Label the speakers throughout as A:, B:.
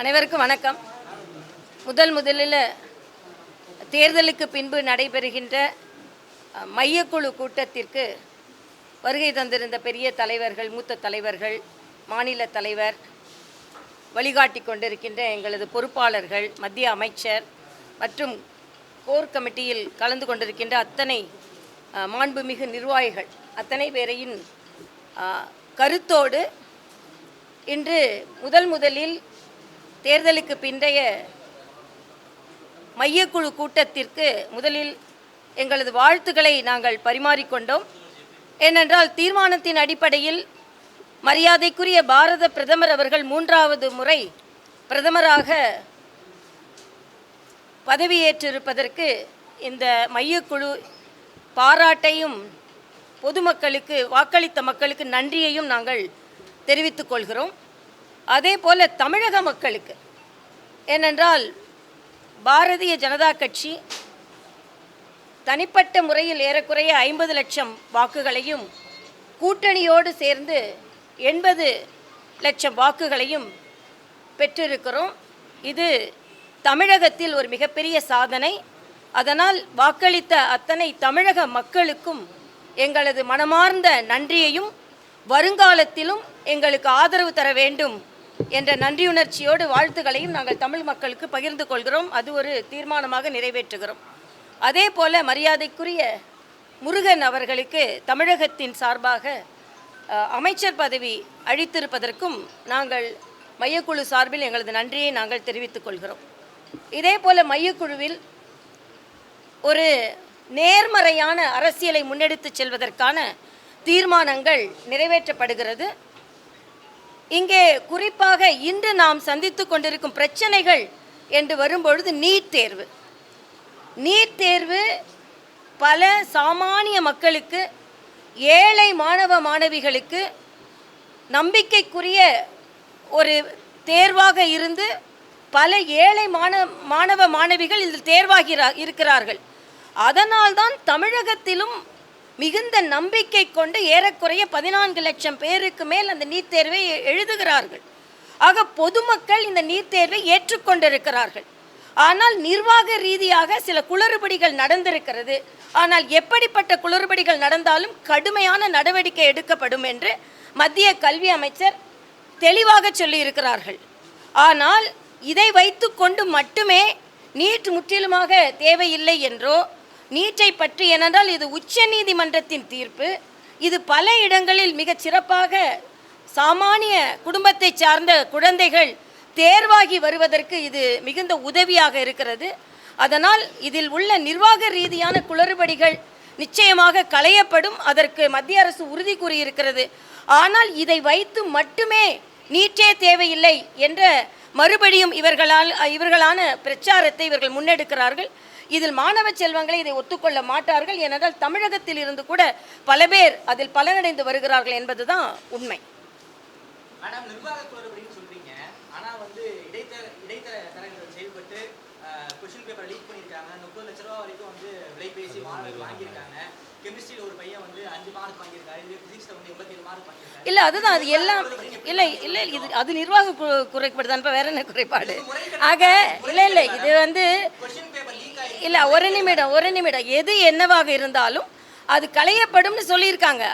A: அனைவருக்கும் வணக்கம். முதலில் தேர்தலுக்கு பின்பு நடைபெறுகின்ற மையக்குழு கூட்டத்திற்கு வருகை தந்திருந்த பெரிய தலைவர்கள், மூத்த தலைவர்கள், மாநில தலைவர், வழிகாட்டி கொண்டிருக்கின்ற எங்களது பொறுப்பாளர்கள், மத்திய அமைச்சர் மற்றும் கோர் கமிட்டியில் கலந்து கொண்டிருக்கின்ற அத்தனை மாண்புமிகு நிர்வாகிகள் அத்தனை பேரையும் கருத்தோடு இன்று முதலில் தேர்தலுக்கு பிந்தைய மையக்குழு கூட்டத்திற்கு முதலில் எங்களது வாழ்த்துக்களை நாங்கள் பரிமாறிக்கொண்டோம். ஏனென்றால் தீர்மானத்தின் அடிப்படையில் மரியாதைக்குரிய பாரத பிரதமர் அவர்கள் 3வது முறை பிரதமராக பதவியேற்றிருப்பதற்கு இந்த மையக்குழு பாராட்டையும் பொதுமக்களுக்கு வாக்களித்த மக்களுக்கு நன்றியையும் நாங்கள் தெரிவித்துக் கொள்கிறோம். அதே போல் தமிழக மக்களுக்கு, ஏனென்றால் பாரதிய ஜனதா கட்சி தனிப்பட்ட முறையில் ஏறக்குறைய 50 லட்சம் வாக்குகளையும் கூட்டணியோடு சேர்ந்து 80 லட்சம் வாக்குகளையும் பெற்றிருக்கிறோம். இது தமிழகத்தில் ஒரு மிகப்பெரிய சாதனை. அதனால் வாக்களித்த அத்தனை தமிழக மக்களுக்கும் எங்களது மனமார்ந்த நன்றியையும் வருங்காலத்திலும் எங்களுக்கு ஆதரவு தர வேண்டும் என்ற நன்றியுணர்ச்சியோடு வாழ்த்துக்களையும் நாங்கள் தமிழ் மக்களுக்கு பகிர்ந்து கொள்கிறோம். அது ஒரு தீர்மானமாக நிறைவேற்றுகிறோம். அதே போல் மரியாதைக்குரிய முருகன் அவர்களுக்கு தமிழகத்தின் சார்பாக அமைச்சர் பதவி அளித்திருப்பதற்கும் நாங்கள் மையக்குழு சார்பில் எங்களது நன்றியை நாங்கள் தெரிவித்துக் கொள்கிறோம். இதே போல் மையக்குழுவில் ஒரு நேர்மறையான அரசியலை முன்னெடுத்து செல்வதற்கான தீர்மானங்கள் நிறைவேற்றப்படுகிறது. இங்கே குறிப்பாக இன்று நாம் சந்தித்து கொண்டிருக்கும் பிரச்சனைகள் என்று வரும்பொழுது நீட் தேர்வு பல சாமானிய மக்களுக்கு, ஏழை மாணவ மாணவிகளுக்கு நம்பிக்கைக்குரிய ஒரு தேர்வாக இருந்து பல ஏழை மாணவ மாணவிகள் இதில் இருக்கிறார்கள். அதனால்தான் தமிழகத்திலும் மிகுந்த நம்பிக்கை கொண்டு ஏறக்குறைய 14 லட்சம் பேருக்கு மேல் அந்த நீட் தேர்வை எழுதுகிறார்கள். ஆக பொதுமக்கள் இந்த நீட் தேர்வை ஏற்றுக்கொண்டிருக்கிறார்கள். ஆனால் நிர்வாக ரீதியாக சில குளறுபடிகள் நடந்திருக்கிறது. ஆனால் எப்படிப்பட்ட குளறுபடிகள் நடந்தாலும் கடுமையான நடவடிக்கை எடுக்கப்படும் என்று மத்திய கல்வி அமைச்சர் தெளிவாக சொல்லியிருக்கிறார்கள். ஆனால் இதை வைத்து கொண்டு மட்டுமே நீட் முற்றிலுமாக தேவையில்லை என்றோ, நீட்டை பற்றி, ஏனென்றால் இது உச்ச நீதிமன்றத்தின் தீர்ப்பு, இது பல இடங்களில் மிகச் சிறப்பாக சாமானிய குடும்பத்தை சார்ந்த குழந்தைகள் தேர்வாகி வருவதற்கு இது மிகுந்த உதவியாக இருக்கிறது. அதனால் இதில் உள்ள நிர்வாக ரீதியான குளறுபடிகள் நிச்சயமாக களையப்படும். அதற்கு மத்திய அரசு உறுதி கூறியிருக்கிறது. ஆனால் இதை வைத்து மட்டுமே நீட்டே தேவையில்லை என்ற மறுபடியும் இவர்களான பிரச்சாரத்தை இவர்கள் முன்னெடுக்கிறார்கள். இதில் மாணவ செல்வங்களை இதை ஒத்துக்கொள்ள மாட்டார்கள். ஏனென்றால் தமிழகத்தில் இருந்து கூட பல பேர் அதில் பலனடைந்து வருகிறார்கள் என்பதுதான் உண்மை. இல்லை, அதுதான், அது எல்லாம் இல்லை இது அது நிர்வாக குறைபாடு தான். இப்போ வேற என்ன குறைபாடு? ஆக இல்லை இது இல்லை, ஒரு நிமிடம் எது என்னவாக இருந்தாலும் அது களையப்படும்னு சொல்லியிருக்காங்க.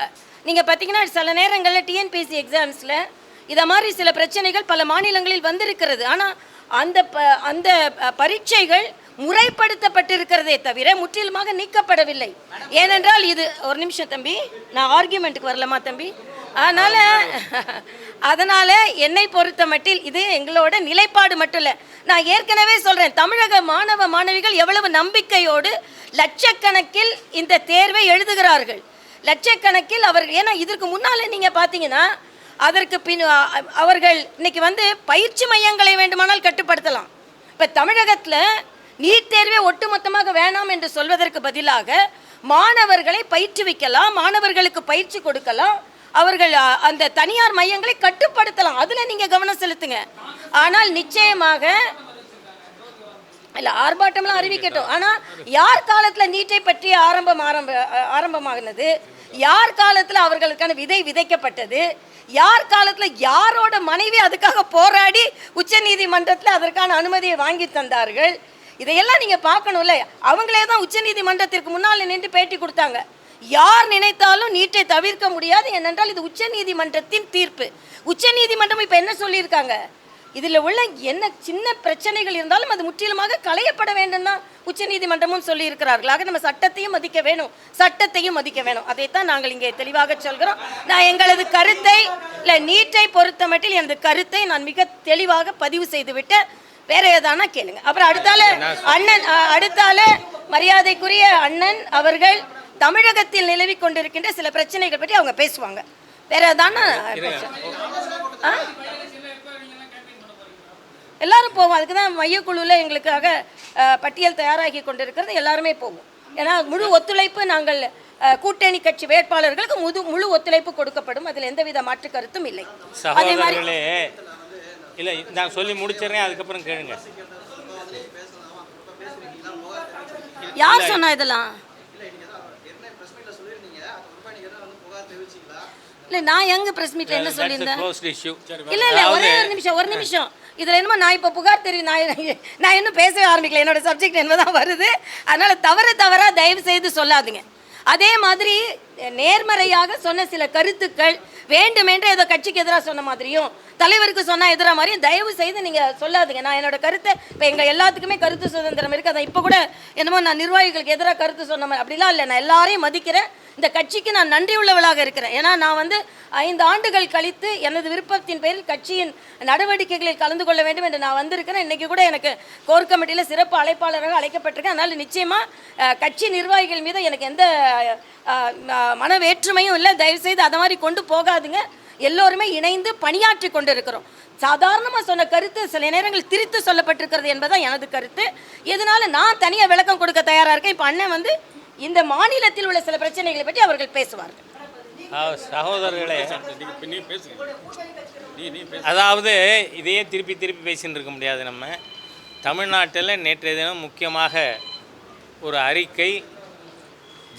A: நீங்கள் பார்த்தீங்கன்னா சில நேரங்களில் டிஎன்பிஎஸ்சி எக்ஸாம்ஸில் இதை மாதிரி சில பிரச்சனைகள் பல மாநிலங்களில் வந்திருக்கிறது. ஆனால் அந்த பரீட்சைகள் முறைப்படுத்தப்பட்டிருக்கிறதே தவிர முற்றிலுமாக நீக்கப்படவில்லை. ஏனென்றால் இது ஒரு நிமிஷம் தம்பி, நான் ஆர்கியூமெண்ட்டுக்கு வரலாமா தம்பி? அதனால் என்னை பொறுத்த மட்டில் இது எங்களோட நிலைப்பாடு மட்டும் இல்லை. நான் ஏற்கனவே சொல்கிறேன், தமிழக மாணவ மாணவிகள் எவ்வளவு நம்பிக்கையோடு லட்சக்கணக்கில் இந்த தேர்வை எழுதுகிறார்கள். லட்சக்கணக்கில் அவர்கள், ஏன்னா இதற்கு முன்னால் நீங்கள் பார்த்தீங்கன்னா அதற்கு அவர்கள் இன்னைக்கு பயிற்சி மையங்களை வேண்டுமானால் கட்டுப்படுத்தலாம். இப்போ தமிழகத்தில் நீட் தேர்வே ஒட்டுமொத்தமாக வேணாம் என்று சொல்வதற்கு பதிலாக மாணவர்களை பயிற்றுவிக்கலாம், மாணவர்களுக்கு பயிற்சி கொடுக்கலாம், அவர்கள் அந்த தனியார் மையங்களை கட்டுப்படுத்தலாம். அதில் நீங்கள் கவனம் செலுத்துங்க. ஆனால் நிச்சயமாக இல்லை, ஆர்ப்பாட்டம்லாம் அறிவிக்கட்டும். ஆனால் யார் காலத்தில் நீட்டை பற்றி ஆரம்பமாகினது, யார் காலத்தில் அவர்களுக்கான விதை விதைக்கப்பட்டது, யார் காலத்தில் யாரோட மனைவி அதுக்காக போராடி உச்சநீதிமன்றத்தில் அதற்கான அனுமதியை வாங்கி தந்தார்கள், இதையெல்லாம் நீங்கள் பார்க்கணும்ல. அவங்களே தான் உச்சநீதிமன்றத்திற்கு முன்னால் நின்று பேட்டி கொடுத்தாங்க. யார் நினைத்தாலும் நீட்டை தவிர்க்க முடியாது, ஏனென்றால் இது உச்சநீதிமன்றத்தின் தீர்ப்பு. உச்சநீதிமன்றம் இப்போ என்ன சொல்லியிருக்காங்க, இதில் உள்ள என்ன சின்ன பிரச்சனைகள் இருந்தாலும் அது முற்றிலுமாக களையப்பட வேண்டும் தான் உச்சநீதிமன்றமும் சொல்லியிருக்கிறார்கள். ஆக நம்ம சட்டத்தையும் மதிக்க வேணும், சட்டத்தையும் மதிக்க வேணும். அதைத்தான் நாங்கள் இங்கே தெளிவாக சொல்கிறோம். நான் எங்களது கருத்தை இல்லை, நீட்டை பொறுத்த மட்டில் எனது கருத்தை நான் மிக தெளிவாக பதிவு செய்துவிட்டு வேற ஏதானா கேளுங்க. அப்புறம் அடுத்தால மரியாதைக்குரிய அண்ணன் அவர்கள் தமிழகத்தில் நிலவி கொண்டிருக்கின்ற சில பிரச்சனைகள் பற்றி அவங்க பேசுவாங்க. வேற ஏதானா எல்லாரும் போவோம். அதுக்கு தான் மையக்குழுவில் எங்களுக்காக பட்டியல் தயாராகி கொண்டிருக்கிறது. எல்லாருமே போவோம். ஏன்னா முழு ஒத்துழைப்பு நாங்கள் கூட்டணி கட்சி வேட்பாளர்களுக்கு முழு ஒத்துழைப்பு கொடுக்கப்படும். அதில் எந்தவித மாற்று கருத்தும் இல்லை. அதே மாதிரி
B: இல்லை, நான் சொல்லி முடிச்சிடறேன், அதுக்கப்புறம் கேளுங்க.
A: யார் சொன்னா இதெல்லாம்? இல்லை, நான் எங்க பிரஸ் மீட்ல என்ன சொல்லியிருந்தேன்? இல்லை இல்லை, ஒரு நிமிஷம். இதில் என்னமோ நான் இப்போ புகார் தெரியும், நான் இன்னும் பேசவே ஆரம்பிக்கல. என்னோட சப்ஜெக்ட் என்னதான் வருது, அதனால தவறா தயவு செய்து சொல்லாதுங்க. அதே மாதிரி நேர்மறையாக சொன்ன சில கருத்துக்கள் வேண்டுமென்று ஏதோ கட்சிக்கு எதிராக சொன்ன மாதிரியும் தலைவருக்கு சொன்னால் எதிராக மாதிரியும் தயவு செய்து நீங்கள் சொல்லாதுங்க. நான் என்னோட கருத்தை இப்போ எங்கள் எல்லாத்துக்குமே கருத்து சுதந்திரம் இருக்குது. அதை இப்போ கூட என்னமோ நான் நிர்வாகிகளுக்கு எதிராக கருத்து சொன்ன மாதிரி அப்படிலாம் இல்லை. நான் எல்லாரையும் மதிக்கிறேன். இந்த கட்சிக்கு நான் நன்றி உள்ளவளாக இருக்கிறேன். ஏன்னா நான் 5 ஆண்டுகள் கழித்து எனது விருப்பத்தின் பேரில் கட்சியின் நடவடிக்கைகளில் கலந்து கொள்ள வேண்டும் என்று நான் வந்திருக்கிறேன். இன்றைக்கி கூட எனக்கு கோர் கமிட்டியில் சிறப்பு அழைப்பாளராக அழைக்கப்பட்டிருக்கேன். அதனால் நிச்சயமாக கட்சி நிர்வாகிகள் மீது எனக்கு எந்த மன வேற்றுமையும் இல்லை. தயவுசெய்து அதை மாதிரி கொண்டு போகாதுங்க. எல்லோருமே இணைந்து பணியாற்றி கொண்டு இருக்கிறோம். சாதாரணமாக சொன்ன கருத்து சில நேரங்கள் திரித்து சொல்லப்பட்டிருக்கிறது என்பதுதான் எனது கருத்து. இதனால நான் தனியாக விளக்கம் கொடுக்க தயாராக இருக்கேன். இப்போ அண்ணன் இந்த மாநிலத்தில் உள்ள சில பிரச்சனைகளை பற்றி அவர்கள் பேசுவார்கள்.
B: சகோதரர்களே, அதாவது இதையே திருப்பி பேசின்னு இருக்க முடியாது. நம்ம தமிழ்நாட்டில் நேற்றைய தினம் முக்கியமாக ஒரு அறிக்கை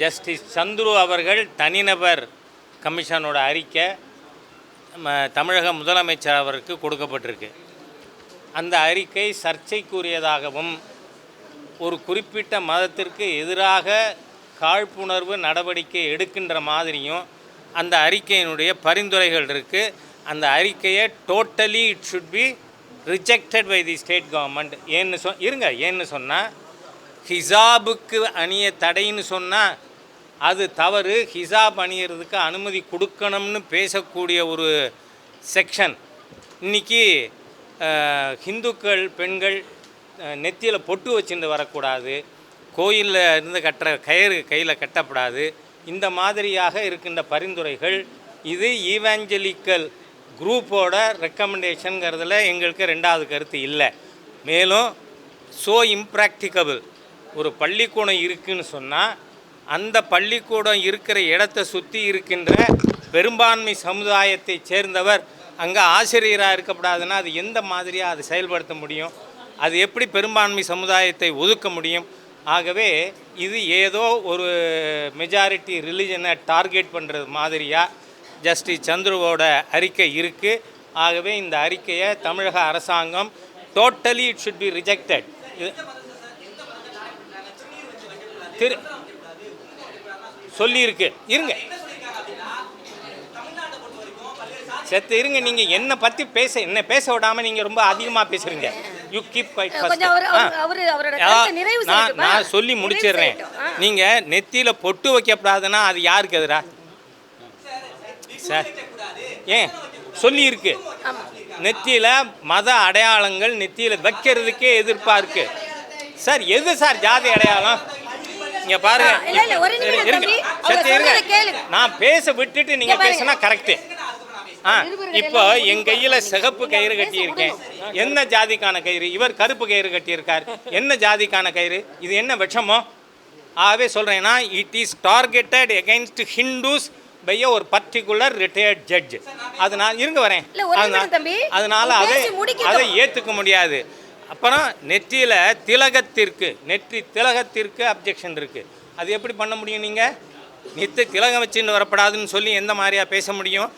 B: ஜஸ்டிஸ் சந்துரு அவர்கள் தனிநபர் கமிஷனோட அறிக்கை தமிழக முதலமைச்சர் அவருக்கு கொடுக்கப்பட்டிருக்கு. அந்த அறிக்கை சர்ச்சைக்குரியதாகவும் ஒரு குறிப்பிட்ட மதத்திற்கு எதிராக காழ்ப்புணர்வு நடவடிக்கை எடுக்கின்ற மாதிரியும் அந்த அறிக்கையினுடைய பரிந்துரைகள் இருக்குது. அந்த அறிக்கையை totally it should be rejected by the state government. ஏன்னு சொன்னால் ஹிஜாபுக்கு அணிய தடைன்னு சொன்னால் அது தவறு. ஹிஜாப் அணியறதுக்கு அனுமதி கொடுக்கணும்னு பேசக்கூடிய ஒரு செக்ஷன். இன்றைக்கி ஹிந்துக்கள் பெண்கள் நெத்தியில் பொட்டு வச்சுட்டு வரக்கூடாது, கோயிலில் இருந்து கட்டுற கயிறு கையில் கட்டப்படாது, இந்த மாதிரியாக இருக்கின்ற பரிந்துரைகள் இது ஈவாஞ்சலிக்கல் குரூப்போட ரெக்கமெண்டேஷனுங்கிறதுல எங்களுக்கு ரெண்டாவது கருத்து இல்லை. மேலும் ஸோ இம்ப்ராக்டிகபிள். ஒரு பள்ளிக்கூடம் இருக்குதுன்னு சொன்னால் அந்த பள்ளிக்கூடம் இருக்கிற இடத்தை சுற்றி இருக்கின்ற பெரும்பான்மை சமுதாயத்தை சேர்ந்தவர் அங்கே ஆசிரியராக இருக்கப்படாதுன்னா அது எந்த மாதிரியாக அது செயல்படுத்த முடியும்? அது எப்படி பெரும்பான்மை சமுதாயத்தை ஒதுக்க முடியும்? ஆகவே இது ஏதோ ஒரு மெஜாரிட்டி ரிலிஜனை டார்கெட் பண்ணுறது மாதிரியாக ஜஸ்டிஸ் சந்துருவோட அறிக்கை இருக்குது. ஆகவே இந்த அறிக்கையை தமிழக அரசாங்கம் totally it should be rejected. சொல்லியிருக்கு. இருங்க இருங்க, நீங்கள் என்னை பற்றி என்ன பேச விடாமல் நீங்கள் ரொம்ப அதிகமாக பேசுகிறீங்க. You keep quiet first. நான் சொல்லி முடிச்சிடுறேன். நீங்கள் நெத்தியில் பொட்டு வைக்கப்படாதுன்னா அது யாருக்கு எதிரா சார்? ஏன் சொல்லியிருக்கு, நெத்தியில் மத அடையாளங்கள் நெத்தியில் வைக்கிறதுக்கே எதிர்ப்பாக இருக்குது சார். எது சார் ஜாதி அடையாளம்? இங்கே பாருங்க, நான் பேச விட்டுட்டு நீங்கள் பேசினா கரெக்டு. இப்போ என் கையில் சிகப்பு கயிறு கட்டியிருக்கேன். என்ன ஜாதிக்கான கயிறு? இவர் கருப்பு கயிறு கட்டியிருக்கார். என்ன ஜாதிக்கான கயிறு? இது என்ன விஷமோ? ஆகவே சொல்கிறேன்னா it is targeted against Hindus by ஒரு பர்டிகுலர் ரிட்டையர்ட் ஜட்ஜ். அதனால் இருங்க வரேன். அதனால் அதை ஏற்றுக்க முடியாது. அப்புறம் நெற்றி திலகத்திற்கு அப்ஜெக்ஷன் இருக்குது. அது எப்படி பண்ண முடியும்? நீங்கள் திலகம் வச்சுன்னு வரப்படாதுன்னு சொல்லி எந்த மாதிரியாக பேச முடியும்?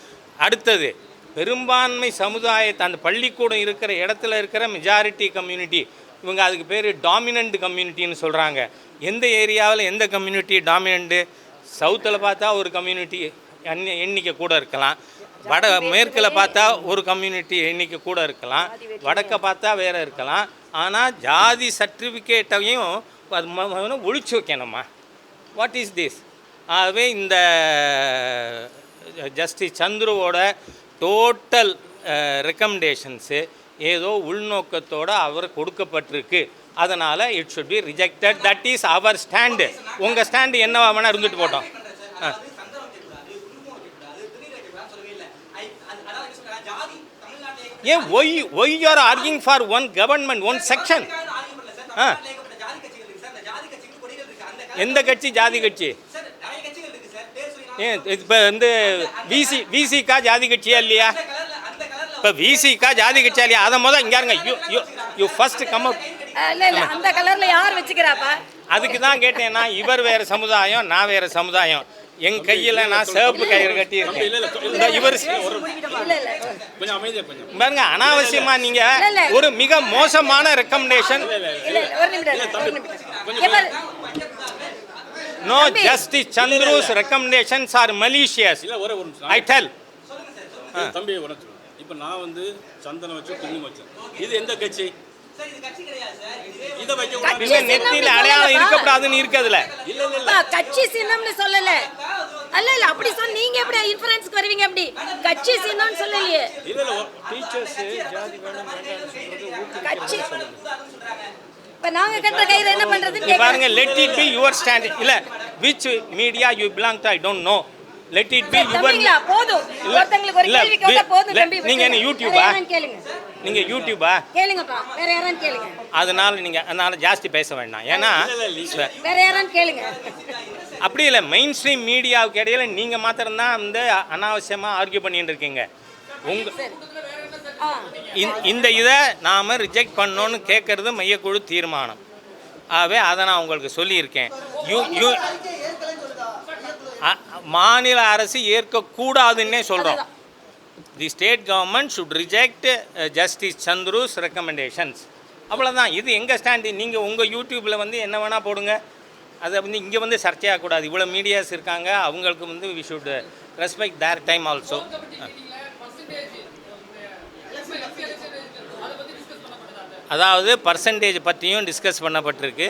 B: அடுத்தது, பெரும்பான்மை சமுதாயத்தை அந்த பள்ளிக்கூடம் இருக்கிற இடத்துல இருக்கிற மெஜாரிட்டி கம்யூனிட்டி, இவங்க அதுக்கு பேர் டாமினண்ட் கம்யூனிட்டின்னு சொல்கிறாங்க. எந்த ஏரியாவில் எந்த கம்யூனிட்டி டாமினண்ட்டு? சவுத்தில் பார்த்தா ஒரு கம்யூனிட்டி எண்ணிக்கை கூட இருக்கலாம், மேற்கில் பார்த்தா ஒரு கம்யூனிட்டி எண்ணிக்கை கூட இருக்கலாம், வடக்க பார்த்தா வேறு இருக்கலாம். ஆனால் ஜாதி சர்டிஃபிகேட்டையும் அது ஒழிச்சு வைக்கணுமா? What is this? ஆகவே இந்த ஜஸ்டிஸ் சந்துருவோட டோட்டல் ரெக்கமெண்டேஷன்ஸு ஏதோ உள்நோக்கத்தோடு அவர் கொடுக்கப்பட்டிருக்கு. அதனால் it should be rejected. That is அவர் ஸ்டாண்டு. உங்கள் ஸ்டாண்டு என்னவா வேணால் இருந்துட்டு போட்டோம். ஏன் why you are arguing for one government, one section? எந்த கட்சி ஜாதி கட்சி? ஏன் இப்போ வந்து விசிகா ஜாதி கட்சியா இல்லையா? இப்போ விசிகா ஜாதி கட்சியா இல்லையா? அதை முதல் இங்கே இருங்க. You first come up.
A: அந்த கலர்ல யார் வச்சுக்கிறாப்பா?
B: அதுக்கு தான் கேட்டேன்னா, இவர் வேறு சமுதாயம், நான் வேறு சமுதாயம். என் கையில் நான் சிவப்பு கயிறு கட்டி இருக்கேன். இவர் பாருங்க, அனாவசியமா நீங்க ஒரு மிக மோசமான recommendation. No, Justice Chandru's recommendations are malicious. I tell.
C: தம்பி வணக்கம். இப்போ நான் வந்து சந்தனம் வச்சு குங்குமம் வச்சேன். இது எந்த கட்சி?
B: நெத்தியில அடையாளம் இருக்கக்கூடாதுன்னு இருக்குதுல.
A: கட்சி சின்னம்னு சொல்லல. அல்ல அப்படி சொன்ன நீங்க எப்படி இன்ஃபரன்ஸ்க்கு வருவீங்க? அப்படி கட்சி சின்னம்னு சொல்லலையே.
C: இல்ல டீச்சர்ஸ் ஜாதி வேணும் வேண்டாம்னு
A: கட்சி இப்ப நாங்க கட்டுற கயிறு என்ன பண்றது
B: பாருங்க. Let it be your stand. இல்ல which media you belong to I don't know. let it be your.
A: போதும், ஒருத்தங்களுக்கு ஒரு கேள்வி கேட்டா போதும் தம்பி.
B: நீங்க என்ன யூடியூபா?
A: கேளுங்க.
B: நீங்க யூடியூபா?
A: கேளுங்கப்பா. வேற யாரான்னு கேளுங்க.
B: அதனால ஜாஸ்தி பேச வேண்டாம். ஏன்னா
A: வேற யாரான்னு கேளுங்க.
B: அப்படி இல்லை, மெயின் ஸ்ட்ரீம் மீடியாவுக்கு இடையில நீங்கள் மாத்திரம்தான் வந்து அனாவசியமாக ஆர்கியூ பண்ணிட்டு இருக்கீங்க. இந்த இதை நாம் ரிஜெக்ட் பண்ணோன்னு கேட்குறது மையக்குழு தீர்மானம். ஆகவே அதை நான் உங்களுக்கு சொல்லியிருக்கேன். மாநில அரசு ஏற்கக்கூடாதுன்னே சொல்கிறோம். தி state government should reject justice Chandru's recommendations. அவ்வளோதான். இது எங்கள் ஸ்டாண்டு. நீங்கள் உங்கள் யூடியூப்பில் வந்து என்ன வேணால் போடுங்க. அதை வந்து இங்கே வந்து சர்ச்சையாகக்கூடாது. இவ்வளோ மீடியாஸ் இருக்காங்க, அவங்களுக்கு வந்து we should respect their time also. அதாவது பர்சன்டேஜ் பற்றியும் டிஸ்கஸ் பண்ணப்பட்டிருக்கு.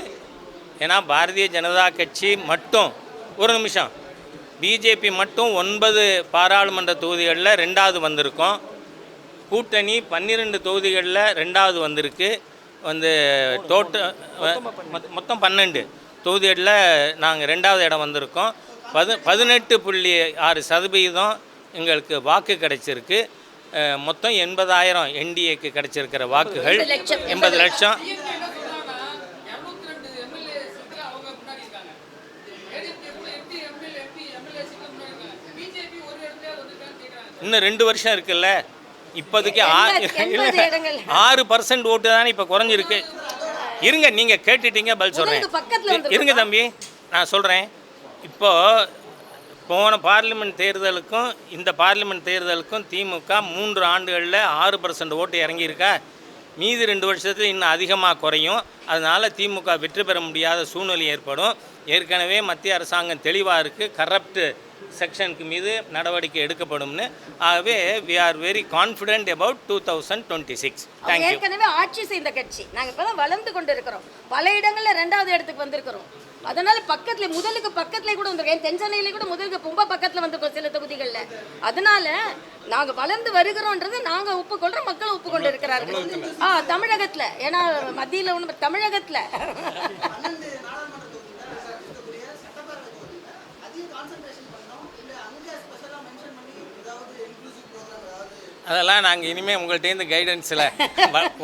B: ஏன்னா பாரதிய ஜனதா கட்சி மட்டும், ஒரு நிமிஷம், பிஜேபி மட்டும் 9 பாராளுமன்ற தொகுதிகளில் 2வது வந்திருக்கோம். கூட்டணி 12 தொகுதிகளில் 2வது வந்திருக்கு. வந்து டோட்டல் மொத்தம் 12 தொகுதிகளில் நாங்கள் 2வது இடம் வந்திருக்கோம். 18.6% எங்களுக்கு வாக்கு கிடைச்சிருக்கு. மொத்தம் 80,000 என்டிஏக்கு கிடைச்சிருக்கிற வாக்குகள் 80 லட்சம். இன்னும் 2 வருஷம் இருக்குல்ல. இப்போதைக்கு 6% ஓட்டு தானே இப்போ குறைஞ்சிருக்கு. இருங்க, நீங்கள் கேட்டுட்டீங்க, பதில் சொல்கிறேன். இருங்க தம்பி, நான் சொல்கிறேன். இப்போது போன பார்லிமெண்ட் தேர்தலுக்கும் இந்த பார்லிமெண்ட் தேர்தலுக்கும் திமுக 3 ஆண்டுகளில் 6% ஓட்டு இறங்கியிருக்கா. மீதி 2 வருஷத்தில் இன்னும் அதிகமாக குறையும். அதனால் திமுக வெற்றி பெற முடியாத சூழ்நிலை ஏற்படும். ஏற்கனவே மத்திய அரசாங்கம் தெளிவாக இருக்குது, கரப்ட் செக்ஷனுக்கு மீது நடவடிக்கை எடுக்கப்படும்னு. ஆகவே we are very confident about 2026. Thank you.
A: ஏற்கனவே ஆட்சி செய்த கட்சி. நாங்கள் இப்போ தான் வளர்ந்து கொண்டு இருக்கிறோம். பல இடங்களில் 2வது இடத்துக்கு வந்திருக்கிறோம். அதனால பக்கத்துல முதலுக்கு பக்கத்துல கூட வந்திருக்கோம். தென்சென்னையில கூட முதலுக்கு ரொம்ப பக்கத்துல வந்திருக்கோம் சில தொகுதிகளில். அதனால நாங்க வளர்ந்து வருகிறோன்றது நாங்க ஒப்புக்கொள்றோம், மக்கள் ஒப்புக்கொண்டு இருக்கிறார்கள். தமிழகத்துல, ஏன்னா மத்தியில் ஒன்று தமிழகத்துல
B: அதெல்லாம் நாங்கள் இனிமேல் உங்கள்கிட்டேருந்து கைடன்ஸில்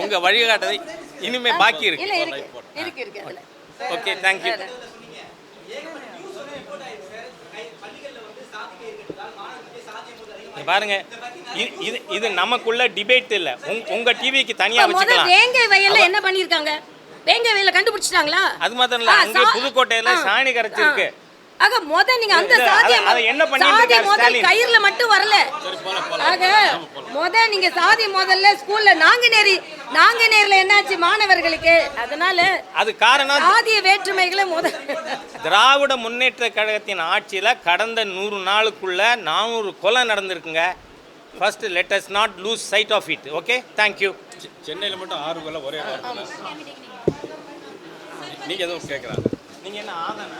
B: உங்கள் வழிகாட்டதை இனிமேல் பாக்கி இருக்கு. Okay, thank you. பாருங்க, இது நமக்குள்ள டிபேட் இல்லை. உங்க டிவிக்கு தனியாக வச்சுக்கலாம்.
A: வேங்கை வயல்ல என்ன பண்ணியிருக்காங்க? வேங்கை வயல்ல கண்டுபிடிச்சிட்டாங்களா?
B: அது மாத்திரம் இல்லை, அங்கே புதுக்கோட்டையில் சாணி கரைச்சிருக்கு.
A: ஆக நீங்க அந்த
B: இல்ல,
A: சாதிய
B: அதை என்ன பண்ணிட்டு
A: சாதி
B: இருக்காரு
A: முதல்
B: ஸ்டாலின்?
A: கயிறுல மட்டும் வரல. ஆக நீங்க சாதி முதல்ல ஸ்கூல்ல நாங்குநேர்ல என்னாச்சு மாணவர்களுக்கு? அதனால
B: அது காரணம்
A: சாதிய வேற்றுமைகளை
B: திராவிட முன்னேற்ற கழகத்தின் ஆட்சியில் கடந்த 100 நாளுக்குள்ள 400 கொலை நடந்திருக்குங்க. First let us not lose sight of it. Okay, thank you.
C: சென்னையில் மட்டும் 6 கொலை ஒரே வாரத்தில். நீங்கள் எதுவும் கேட்குறாங்க?
B: நீங்கள் என்ன ஆதானா?